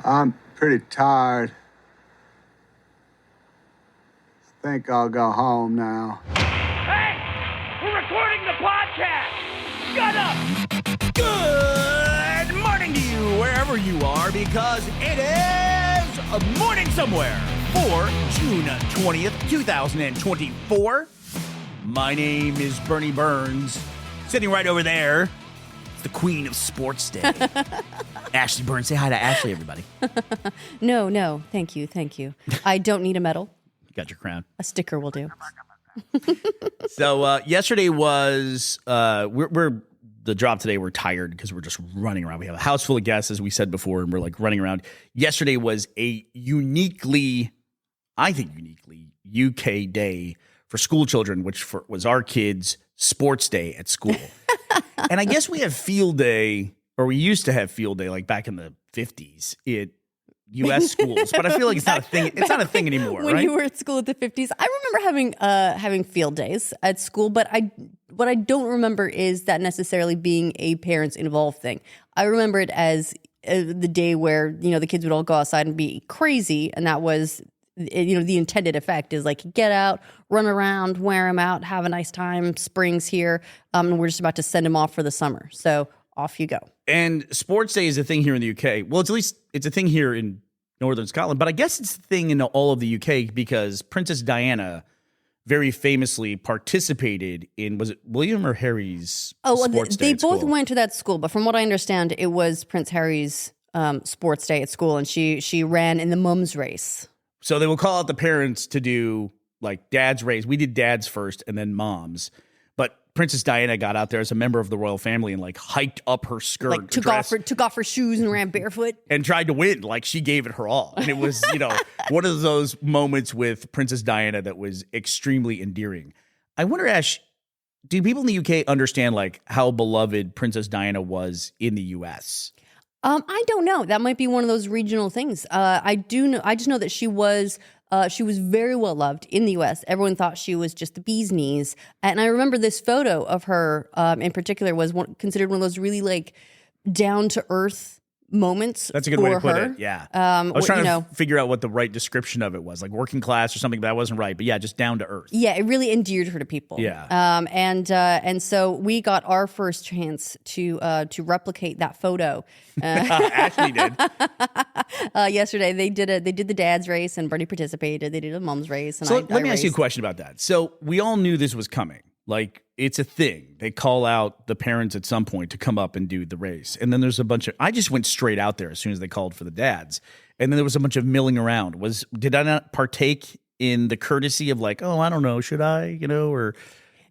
I'm pretty tired. Think I'll go home now. Hey! We're recording the podcast! Shut up! Good morning to you, wherever you are, because it is a morning somewhere for June 20th, 2024. My name is Bernie Burns. Sitting right over there, it's the queen of sports day. Ashley Burns. Say hi to Ashley, everybody. No, thank you. I don't need a medal. You got your crown. A sticker will do. So yesterday was, we're the job today, we're tired because we're just running around. We have a house full of guests, as we said before, and we're like running around. Yesterday was a uniquely UK day for school children, which was our kids' sports day at school. And I guess we have field day, or we used to have field day like back in the 50s at U.S. schools, but I feel like it's not a thing. It's not a thing anymore, When right? you were at school at the 50s, I remember having field days at school, but what I don't remember is that necessarily being a parents involved thing. I remember it as the day where, the kids would all go outside and be crazy, and that was, the intended effect is like, get out, run around, wear them out, have a nice time. Spring's here. And we're just about to send them off for the summer. So off you go. And sports day is a thing here in the UK. Well, it's a thing here in Northern Scotland, but I guess it's a thing in all of the UK because Princess Diana very famously participated in, was it William or Harry's sports day they at both school? went to that school, but from what I understand, it was Prince Harry's sports day at school, and she ran in the mums race. So they will call out the parents to do like dad's race. We did dad's first and then mom's. But Princess Diana got out there as a member of the royal family and like hiked up her skirt, Like took off her shoes and ran barefoot and tried to win. Like she gave it her all. And it was, one of those moments with Princess Diana that was extremely endearing. I wonder, Ash, do people in the UK understand like how beloved Princess Diana was in the US? I don't know. That might be one of those regional things. I do know. I just know that she was very well loved in the U.S. Everyone thought she was just the bee's knees. And I remember this photo of her in particular was considered one of those really like down to earth moments. That's a good way to put her. it. Yeah. I was trying to figure out what the right description of it was, like working class or something, but that wasn't right. But yeah, just down to earth. Yeah, it really endeared her to people. Yeah. And so we got our first chance to replicate that photo. Ashley did. Yesterday they did the dad's race and Bernie participated. They did a mom's race. And So I let me ask you a raced. question about that. So we all knew this was coming. Like it's a thing. They call out the parents at some point to come up and do the race. And then there's a bunch of, I just went straight out there as soon as they called for the dads. And then there was a bunch of milling around. Did I not partake in the courtesy of like, oh, I don't know, should I, or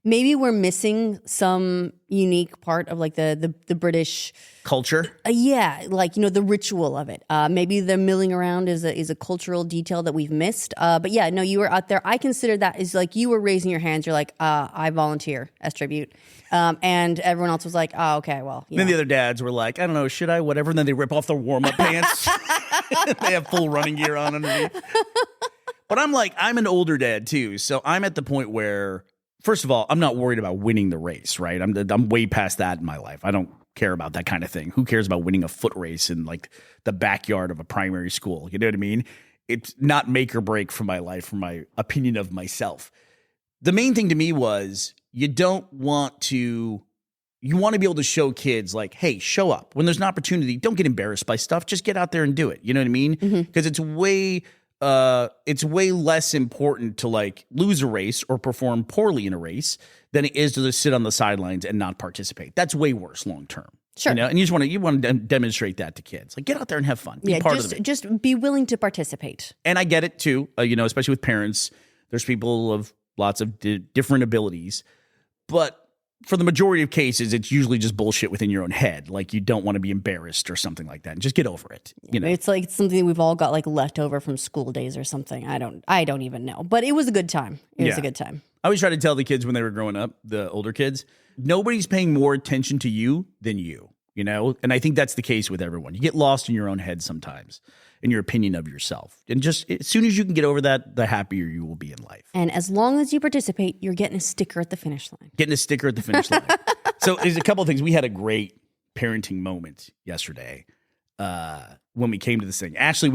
Maybe we're missing some unique part of like the British culture? Yeah, like the ritual of it. Maybe the milling around is a cultural detail that we've missed. But yeah, no, you were out there. I consider that is like you were raising your hands. You're like, I volunteer as tribute, and everyone else was like, oh, okay, well. Then the other dads were like, I don't know, should I, whatever. And then they rip off their warm up pants. They have full running gear on underneath. But I'm an older dad too, so I'm at the point where, first of all, I'm not worried about winning the race, right? I'm way past that in my life. I don't care about that kind of thing. Who cares about winning a foot race in like the backyard of a primary school? You know what I mean? It's not make or break for my life, for my opinion of myself. The main thing to me was you want to be able to show kids like, hey, show up. When there's an opportunity, don't get embarrassed by stuff. Just get out there and do it. You know what I mean? Because it's way less important to like lose a race or perform poorly in a race than it is to just sit on the sidelines and not participate. That's way worse long term. Sure. And you want to demonstrate that to kids. Like get out there and have fun. Be part of it. Just be willing to participate. And I get it too. Especially with parents, there's people of lots of different abilities, but for the majority of cases, it's usually just bullshit within your own head. Like you don't want to be embarrassed or something like that, and just get over it. It's like something we've all got like left over from school days or something. I don't even know, but it was a good time. It was a good time. I always try to tell the kids when they were growing up, the older kids, nobody's paying more attention to you than you. And I think that's the case with everyone. You get lost in your own head sometimes, in your opinion of yourself. And just as soon as you can get over that, the happier you will be in life. And as long as you participate, you're getting a sticker at the finish line. So there's a couple of things. We had a great parenting moment yesterday. when we came to this thing. Actually,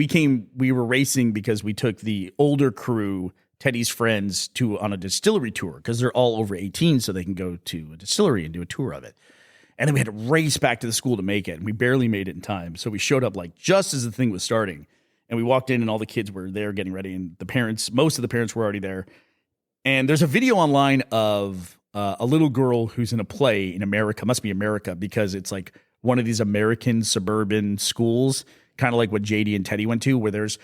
we were racing because we took the older crew, Teddy's friends, on a distillery tour because they're all over 18, so they can go to a distillery and do a tour of it. And then we had to race back to the school to make it, and we barely made it in time. So we showed up like just as the thing was starting, and we walked in, and all the kids were there getting ready, and most of the parents were already there. And there's a video online of a little girl who's in a play in America, must be America, because it's like one of these American suburban schools, kind of like what JD and Teddy went to, where there's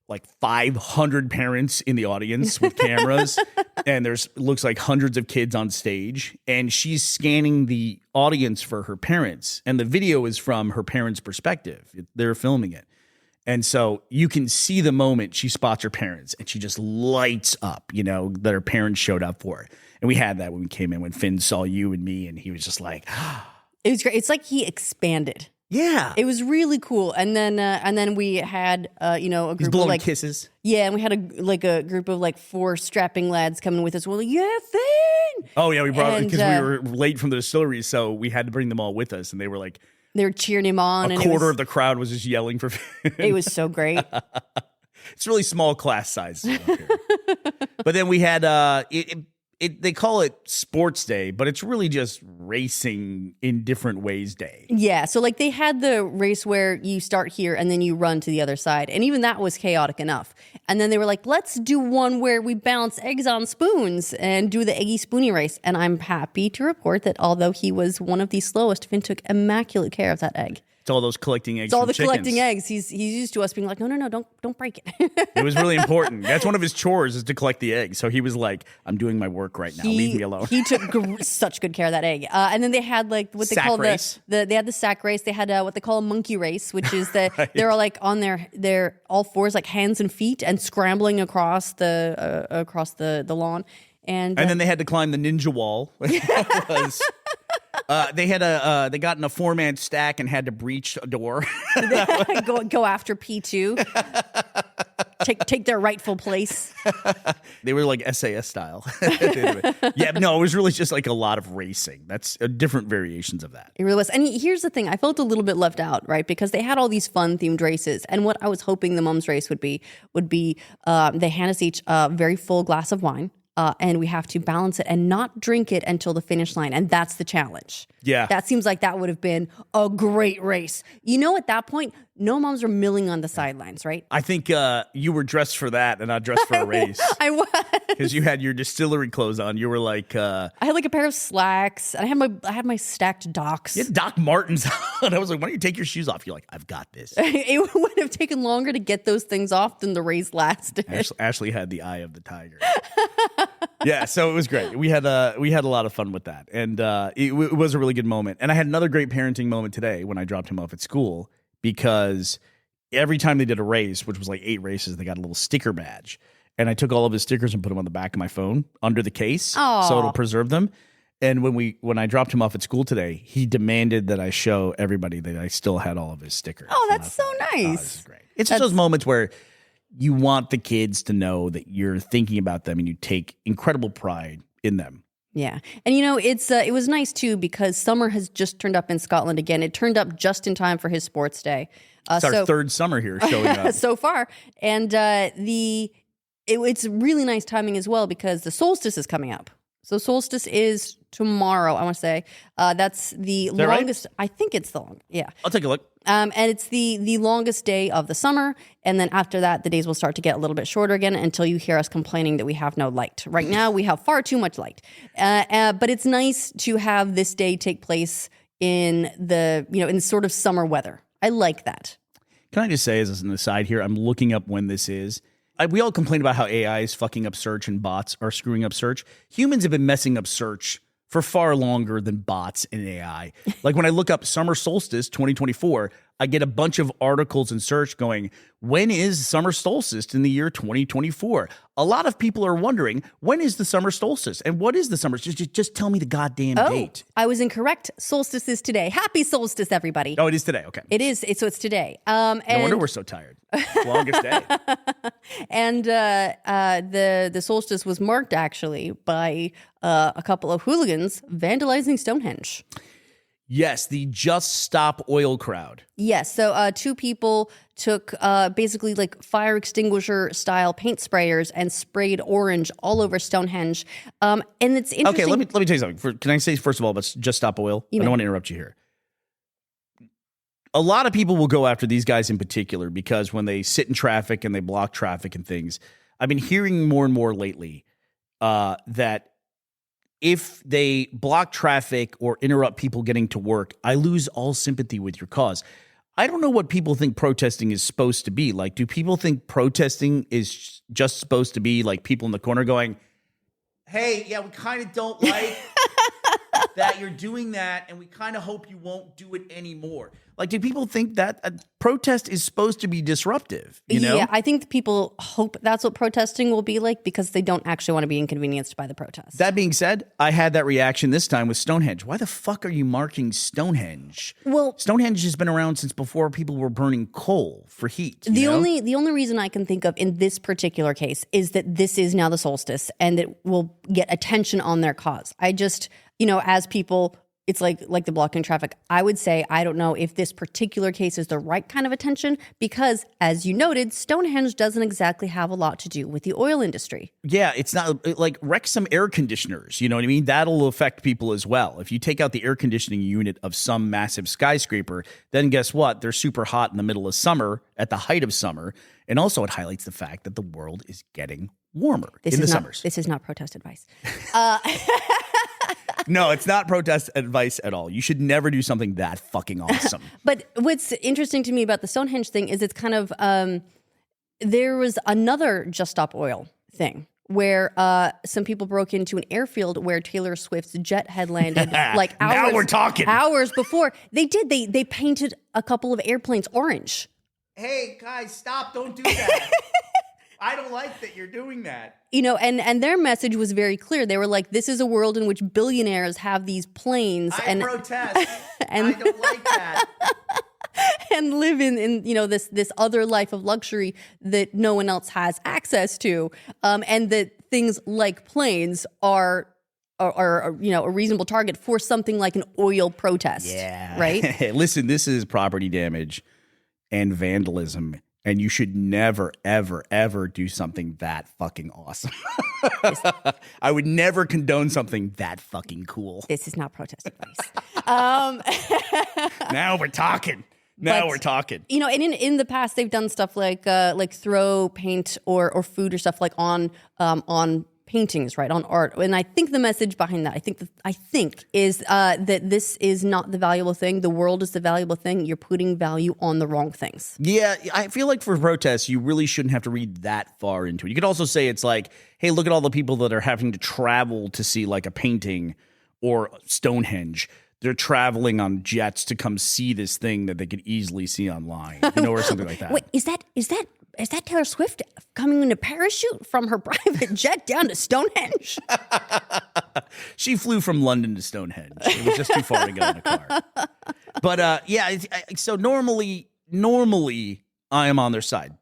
like 500 parents in the audience with cameras, and looks like hundreds of kids on stage, and she's scanning the audience for her parents, and the video is from her parents' perspective. They're filming it. And so you can see the moment she spots her parents, and she just lights up, that her parents showed up for her. And we had that when we came in, when Finn saw you and me, and he was just like, It was great. It's like he expanded. yeah. It was really cool. And then we had a group He's of blowing like kisses. Yeah, and we had a group of like 4 strapping lads coming with us. We're like, yeah, Finn. Oh, yeah, we brought because And, we were late from the distillery, so we had to bring them all with us, and they were like, they were cheering him on. a and quarter of the crowd was just yelling for Finn. It was so great. It's really small class sizes up here. But then we had they call it sports day, but it's really just racing in different ways day. Yeah, so like they had the race where you start here and then you run to the other side. And even that was chaotic enough. And then they were like, let's do one where we bounce eggs on spoons and do the eggy spoony race. And I'm happy to report that although he was one of the slowest, Finn took immaculate care of that egg. It's all those collecting eggs. It's all from the chickens. collecting eggs. He's used to us being like, no, don't break it. It was really important. That's one of his chores, is to collect the eggs. So he was like, I'm doing my work right now. Leave me alone. He took such good care of that egg. And then they had like what they Sack call race. they had the sack race. They had what they call a monkey race, which is that they're all like on their all fours, like hands and feet, and scrambling across the lawn. And then they had to climb the ninja wall. They got in a 4-man stack and had to breach a door. go after P2. Take their rightful place. They were like SAS style. Yeah, no, it was really just like a lot of racing. That's different variations of that. It really was. And here's the thing. I felt a little bit left out, right? Because they had all these fun themed races. And what I was hoping the mom's race would be they hand us each a very full glass of wine. And we have to balance it and not drink it until the finish line. And that's the challenge. Yeah. That seems like that would have been a great race. At that point, no moms were milling on the sidelines, right? I think you were dressed for that and not dressed for a race. I was. Because you had your distillery clothes on. You were like... I had like a pair of slacks. And I had my stacked Docs. You had Doc Martens on. I was like, why don't you take your shoes off? You're like, I've got this. It would have taken longer to get those things off than the race lasted. Ashley had the eye of the tiger. Yeah, so it was great. We had a lot of fun with that, and it was a really good moment. And I had another great parenting moment today when I dropped him off at school, because every time they did a race, which was like 8 races, they got a little sticker badge, and I took all of his stickers and put them on the back of my phone under the case, so it'll preserve them. And when I dropped him off at school today, he demanded that I show everybody that I still had all of his stickers. Oh, that's so nice. This is great. It's just those moments where you want the kids to know that you're thinking about them and you take incredible pride in them. Yeah. And it was nice too, because summer has just turned up in Scotland again. It turned up just in time for his sports day. It's our third summer here showing up. So far. And it's really nice timing as well, because the solstice is coming up. So solstice is tomorrow, I want to say. That's the longest. Right? I think it's the longest. Yeah. I'll take a look. And it's the longest day of the summer. And then after that, the days will start to get a little bit shorter again until you hear us complaining that we have no light. Right now, we have far too much light. But it's nice to have this day take place in in sort of summer weather. I like that. Can I just say, as an aside here, I'm looking up when this is. We all complain about how AI is fucking up search and bots are screwing up search. Humans have been messing up search for far longer than bots and AI. Like when I look up summer solstice 2024, I get a bunch of articles in search going, when is summer solstice in the year 2024? A lot of people are wondering, when is the summer solstice? And what is the summer? Just tell me the goddamn date. I was incorrect. Solstice is today. Happy solstice, everybody. Oh, it is today. Okay. It is. So it's today. No wonder we're so tired. Longest day. And the solstice was marked actually by a couple of hooligans vandalizing Stonehenge. Yes, the Just Stop Oil crowd. Yes. So two people took basically like fire extinguisher style paint sprayers and sprayed orange all over Stonehenge. And it's interesting. Okay, let me tell you something. Can I say first of all about Just Stop Oil? I don't want to interrupt you here. A lot of people will go after these guys in particular because when they sit in traffic and they block traffic and things, I've been hearing more and more lately that if they block traffic or interrupt people getting to work, I lose all sympathy with your cause. I don't know what people think protesting is supposed to be. Like, do people think protesting is just supposed to be like people in the corner going, hey, yeah, we kind of don't like that you're doing that, and we kind of hope you won't do it anymore. Like, do people think that a protest is supposed to be disruptive? You know? Yeah, I think people hope that's what protesting will be like because they don't actually want to be inconvenienced by the protest. That being said, I had that reaction this time with Stonehenge. Why the fuck are you marking Stonehenge? Well, Stonehenge has been around since before people were burning coal for heat. The only reason I can think of in this particular case is that this is now the solstice and it will get attention on their cause. I just, as people, it's like the blocking traffic. I would say I don't know if this particular case is the right kind of attention because, as you noted, Stonehenge doesn't exactly have a lot to do with the oil industry. Yeah, it's not like wreck some air conditioners. You know what I mean? That'll affect people as well. If you take out the air conditioning unit of some massive skyscraper, then guess what? They're super hot in the middle of summer, at the height of summer. And also it highlights the fact that the world is getting warmer in the summers. This is not protest advice. No, it's not protest advice at all. You should never do something that fucking awesome. But what's interesting to me about the Stonehenge thing is it's kind of, there was another Just Stop Oil thing where some people broke into an airfield where Taylor Swift's jet had landed like hours. Now we're talking. Hours before. They did. They painted a couple of airplanes orange. Hey, guys, stop. Don't do that. I don't like that you're doing that. And their message was very clear. They were like, this is a world in which billionaires have these planes. I protest. And I don't like that. And live in this other life of luxury that no one else has access to. And that things like planes are a reasonable target for something like an oil protest. Yeah. Right? Listen, this is property damage and vandalism. And you should never, ever, ever do something that fucking awesome. I would never condone something that fucking cool. This is not protest advice. Now we're talking. We're talking. And in the past, they've done stuff like throw paint or food or stuff like on paintings, right, on art. And I think the message behind that, I think is that this is not the valuable thing. The world is the valuable thing. You're putting value on the wrong things. Yeah, I feel like for protests, you really shouldn't have to read that far into it. You could also say it's like, hey, look at all the people that are having to travel to see like a painting or Stonehenge. They're traveling on jets to come see this thing that they could easily see online, or something like that. Wait, is that Taylor Swift coming in a parachute from her private jet down to Stonehenge? She flew from London to Stonehenge. It was just too far to get in a car. But so normally I am on their side.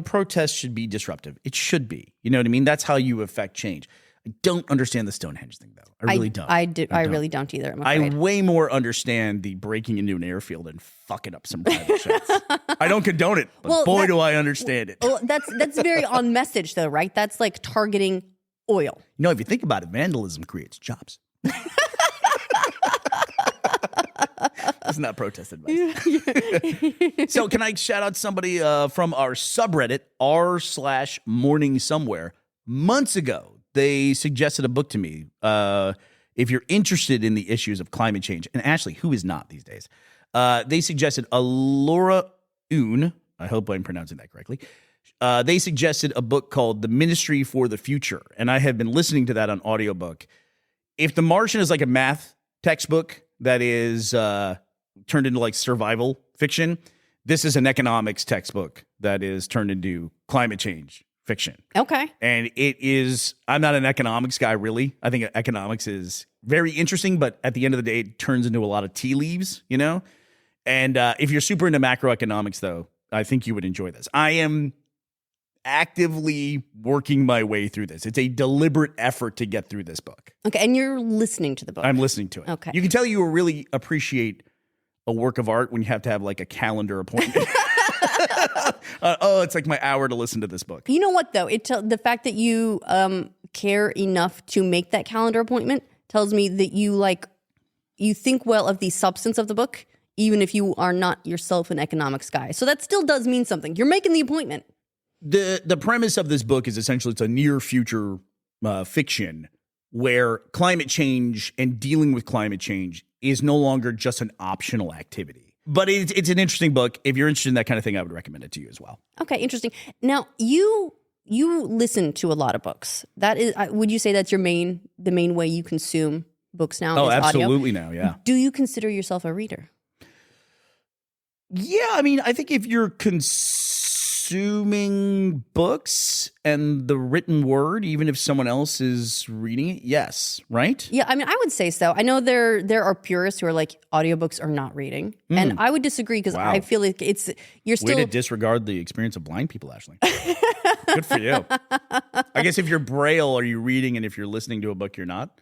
Protests should be disruptive. It should be. You know what I mean? That's how you affect change. I don't understand the Stonehenge thing, though. I really don't. I really don't either, I'm afraid. I way more understand the breaking into an airfield and fucking up some private jets. I don't condone it, but boy, do I understand it. Well, that's very on message, though, right? That's like targeting oil. If you think about it, vandalism creates jobs. That's not protest advice. So can I shout out somebody from our subreddit, r/morning somewhere, months ago? They suggested a book to me. If you're interested in the issues of climate change, and Ashley, who is not these days, they suggested Laura Un. I hope I'm pronouncing that correctly. They suggested a book called The Ministry for the Future, and I have been listening to that on audiobook. If The Martian is like a math textbook that is turned into like survival fiction, this is an economics textbook that is turned into climate change fiction. Okay. And it is, I'm not an economics guy, really. I think economics is very interesting, but at the end of the day, it turns into a lot of tea leaves, And if you're super into macroeconomics, though, I think you would enjoy this. I am actively working my way through this. It's a deliberate effort to get through this book. Okay, and you're listening to the book. I'm listening to it. Okay. You can tell you really appreciate a work of art when you have to have like a calendar appointment. It's like my hour to listen to this book. You know what, though? The fact that you care enough to make that calendar appointment tells me that you think well of the substance of the book, even if you are not yourself an economics guy. So that still does mean something. You're making the appointment. The premise of this book is essentially it's a near future fiction where climate change and dealing with climate change is no longer just an optional activity. But it's an interesting book. If you're interested in that kind of thing, I would recommend it to you as well. Okay, interesting. Now, you listen to a lot of books. That is, would you say that's the main way you consume books now? Oh, is absolutely audio? now, yeah. Do you consider yourself a reader? Yeah, I mean, I think if you're consuming books and the written word, even if someone else is reading it, yes, right? Yeah, I mean, I would say so. I know there are purists who are like audiobooks are not reading. And I would disagree because Wow. I feel like you're still Way to disregard the experience of blind people, Ashley. Good for you. I guess if you're Braille, are you reading? And if you're listening to a book, you're not?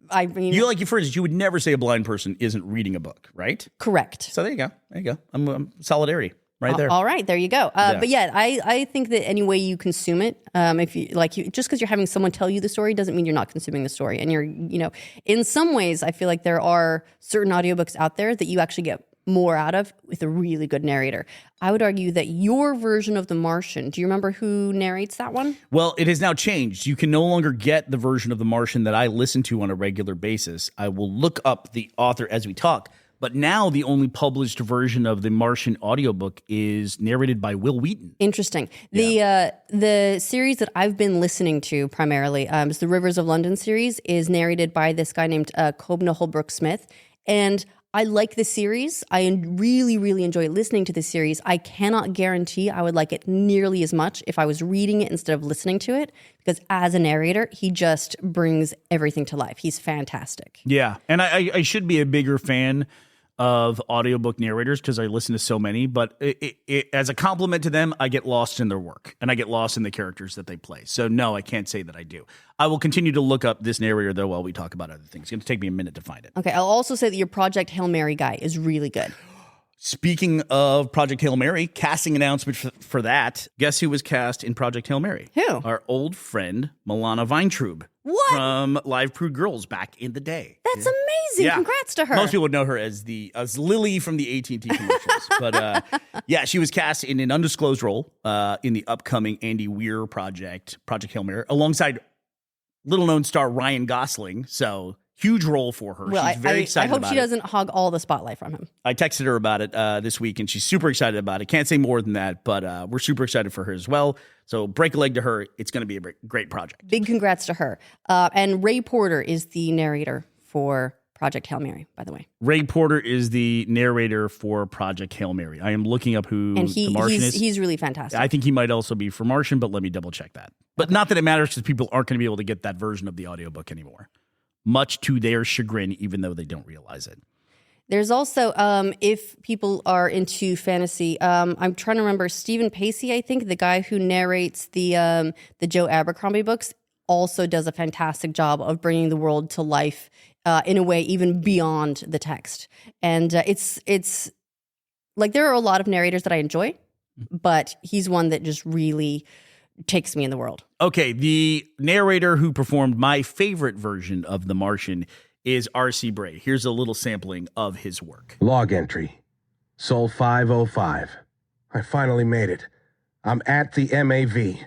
I mean, For instance, you would never say a blind person isn't reading a book, right? correct. So there you go. There you go. I'm solidarity right there. All right, there you go. But yeah, I think that any way you consume it, if you just because you're having someone tell you the story doesn't mean you're not consuming the story. And in some ways, I feel like there are certain audiobooks out there that you actually get more out of with a really good narrator. I would argue that your version of The Martian, do you remember who narrates that one? Well, it has now changed. You can no longer get the version of The Martian that I listen to on a regular basis. I will look up the author as we talk. But now the only published version of the Martian audiobook is narrated by Will Wheaton. Interesting. The series that I've been listening to primarily is the Rivers of London series, is narrated by this guy named Kobna Holbrook Smith. And I like the series. I really, really enjoy listening to the series. I cannot guarantee I would like it nearly as much if I was reading it instead of listening to it, because as a narrator, he just brings everything to life. He's fantastic. Yeah, and I should be a bigger fan of audiobook narrators because I listen to so many, but as a compliment to them, I get lost in their work and I get lost in the characters that they play. So no, I can't say that I do. I will continue to look up this narrator though while we talk about other things. It's going to take me a minute to find it. Okay, I'll also say that your Project Hail Mary guy is really good. Speaking of Project Hail Mary, casting announcement for that. Guess who was cast in Project Hail Mary? Who? Our old friend, Milana Weintraub. What? From Live Prude Girls back in the day. That's amazing. Yeah. Congrats to her. Most people would know her as Lily from the AT&T commercials. But yeah, she was cast in an undisclosed role in the upcoming Andy Weir Project Hail Mary, alongside little-known star Ryan Gosling. So huge role for her. Well, she's very excited I about hope she doesn't hog all the spotlight from him. I texted her about it this week, and she's super excited about it. Can't say more than that, but we're super excited for her as well. So break a leg to her. It's going to be a great project. Big congrats to her. And Ray Porter is the narrator for Project Hail Mary, by the way. Ray Porter is the narrator for Project Hail Mary. I am looking up who the Martian is. He's really fantastic. I think he might also be for Martian, but let me double check that. But not that it matters because people aren't going to be able to get that version of the audiobook anymore, much to their chagrin, even though they don't realize it. There's also, if people are into fantasy, I'm trying to remember Stephen Pacey, I think, the guy who narrates the Joe Abercrombie books, also does a fantastic job of bringing the world to life in a way even beyond the text. And it's like there are a lot of narrators that I enjoy, but he's one that just really takes me in the world. Okay, the narrator who performed my favorite version of The Martian is R.C. Bray. Here's a little sampling of his work. Log entry. Sol 505. I finally made it. I'm at the MAV.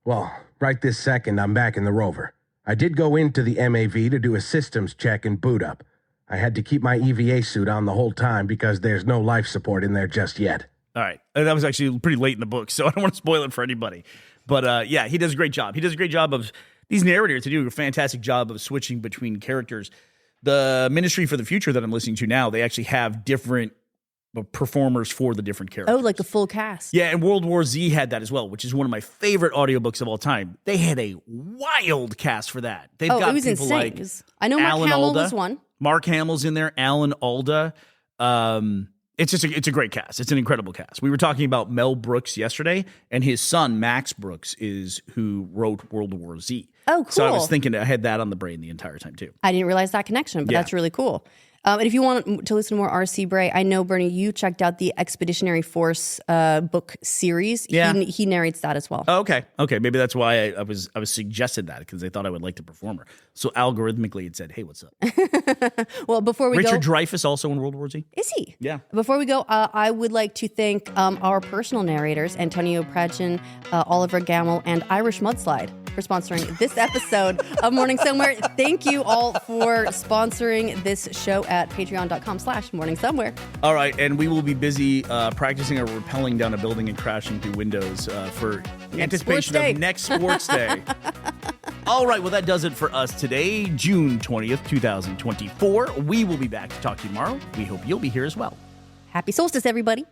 Well, right this second, I'm back in the rover. I did go into the MAV to do a systems check and boot up. I had to keep my EVA suit on the whole time because there's no life support in there just yet. All right. That was actually pretty late in the book, so I don't want to spoil it for anybody. But yeah, he does a great job. He does a great job of, these narrators, they do a fantastic job of switching between characters. The Ministry for the Future that I'm listening to now, they actually have different performers for the different characters. Oh, like a full cast. Yeah, and World War Z had that as well, which is one of my favorite audiobooks of all time. They had a wild cast for that. They've got it was people insane. like I know Mark Alan Hamill Alda. was one. Mark Hamill's in there, Alan Alda. It's a great cast. It's an incredible cast. We were talking about Mel Brooks yesterday, and his son Max Brooks is who wrote World War Z. Oh, cool. So I was thinking, I had that on the brain the entire time too. I didn't realize that connection, but Yeah. that's really cool. And if you want to listen to more R.C. Bray, I know, Bernie, you checked out the Expeditionary Force book series. Yeah. He narrates that as well. Oh, okay. Maybe that's why I was suggested that, because they thought I would like to perform her. So algorithmically, it said, "Hey, what's up?" Well, before we go, Richard Dreyfuss also in World War Z. is he? Yeah. Before we go, I would like to thank our personal narrators, Antonio Pradgen, Oliver Gamble, and Irish Mudslide, for sponsoring this episode of Morning Somewhere. Thank you all for sponsoring this show at patreon.com/Morning Somewhere. All right, and we will be busy practicing our rappelling down a building and crashing through windows for anticipation Sports Day. of next sports day. All right, well, that does it for us today, June 20th, 2024. We will be back to talk to you tomorrow. We hope you'll be here as well. Happy solstice, everybody.